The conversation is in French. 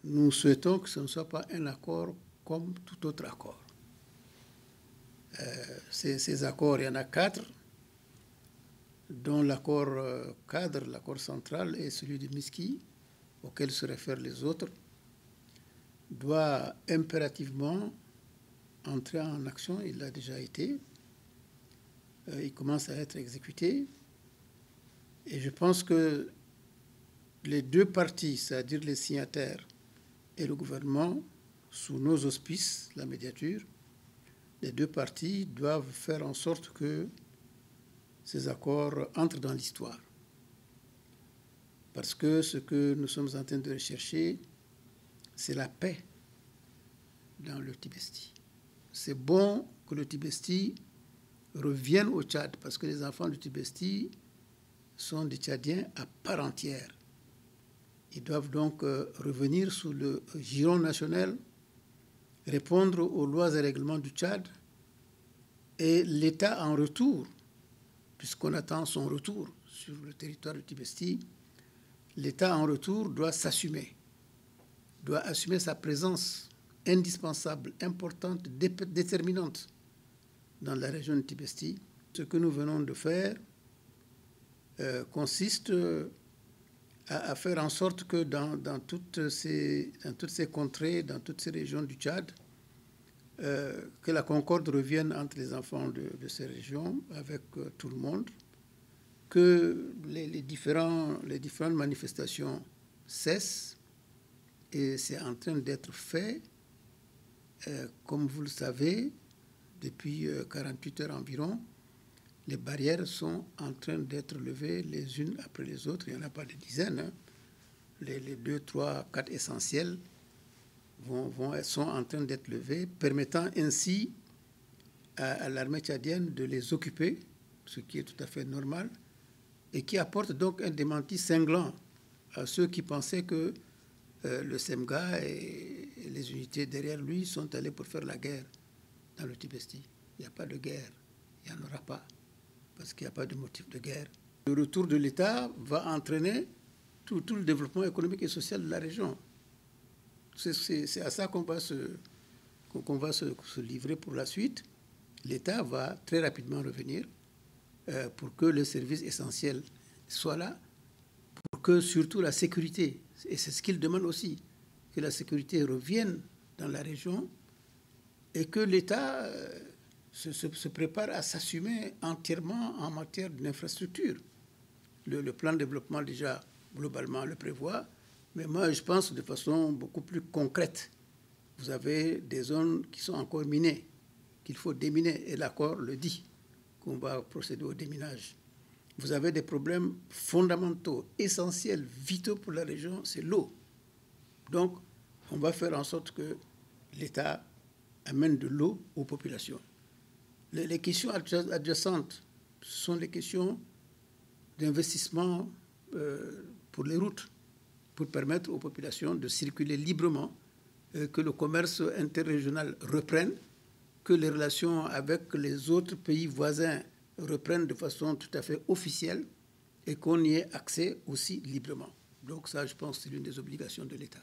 nous souhaitons que ce ne soit pas un accord comme tout autre accord. Ces accords, il y en a 4, dont l'accord cadre, l'accord central et celui de Miski, auquel se réfèrent les autres, doit impérativement entrer en action. Il l'a déjà été. Il commence à être exécuté. Et je pense que les deux parties, c'est-à-dire les signataires et le gouvernement, sous nos auspices, la médiature, les deux parties doivent faire en sorte que ces accords entrent dans l'histoire. Parce que ce que nous sommes en train de rechercher, c'est la paix dans le Tibesti. C'est bon que le Tibesti revienne au Tchad, parce que les enfants du Tibesti sont des Tchadiens à part entière. Ils doivent donc revenir sous le giron national, répondre aux lois et règlements du Tchad, et l'État en retour, puisqu'on attend son retour sur le territoire du Tibesti, l'État en retour doit s'assumer, doit assumer sa présence indispensable, importante, déterminante dans la région du Tibesti. Ce que nous venons de faire consiste à faire en sorte que dans toutes ces contrées, dans toutes ces régions du Tchad, que la concorde revienne entre les enfants de ces régions avec tout le monde, que les différentes manifestations cessent, et c'est en train d'être fait. Comme vous le savez, depuis 48 heures environ, les barrières sont en train d'être levées les unes après les autres. Il n'y en a pas des dizaines. Hein. Les 2, 3, 4 essentiels sont en train d'être levées, permettant ainsi à l'armée tchadienne de les occuper, ce qui est tout à fait normal, et qui apporte donc un démenti cinglant à ceux qui pensaient que le SEMGA et les unités derrière lui sont allés pour faire la guerre dans le Tibesti. Il n'y a pas de guerre, il n'y en aura pas, parce qu'il n'y a pas de motif de guerre. Le retour de l'État va entraîner tout le développement économique et social de la région. C'est à ça qu'on va se livrer pour la suite. L'État va très rapidement revenir pour que les services essentiels soient là, pour que surtout la sécurité, et c'est ce qu'il demande aussi, que la sécurité revienne dans la région et que l'État se prépare à s'assumer entièrement en matière d'infrastructure. Le plan de développement déjà globalement le prévoit, mais moi je pense de façon beaucoup plus concrète. Vous avez des zones qui sont encore minées, qu'il faut déminer, et l'accord le dit, qu'on va procéder au déminage. Vous avez des problèmes fondamentaux, essentiels, vitaux pour la région, c'est l'eau. Donc, on va faire en sorte que l'État amène de l'eau aux populations. Les questions adjacentes, ce sont les questions d'investissement pour les routes, pour permettre aux populations de circuler librement, que le commerce interrégional reprenne, que les relations avec les autres pays voisins reprennent de façon tout à fait officielle et qu'on y ait accès aussi librement. Donc ça, je pense, c'est l'une des obligations de l'État.